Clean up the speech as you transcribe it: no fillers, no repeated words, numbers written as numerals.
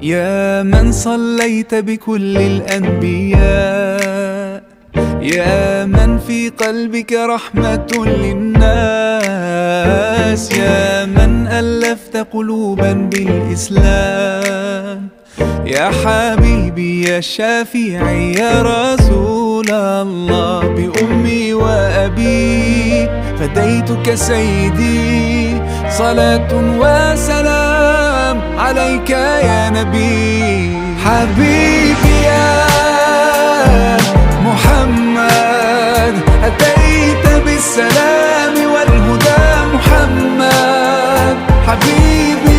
يا من صليت بكل الأنبياء، يا من في قلبك رحمة للناس، يا من ألفت قلوبا بالإسلام، يا حبيبي يا شافعي يا رسول الله، بأمي وأبي فديتك سيدي، صلاة وسلام عليك يا نبي. حبيبي يا محمد أتيت بالسلام والهدى محمد، حبيبي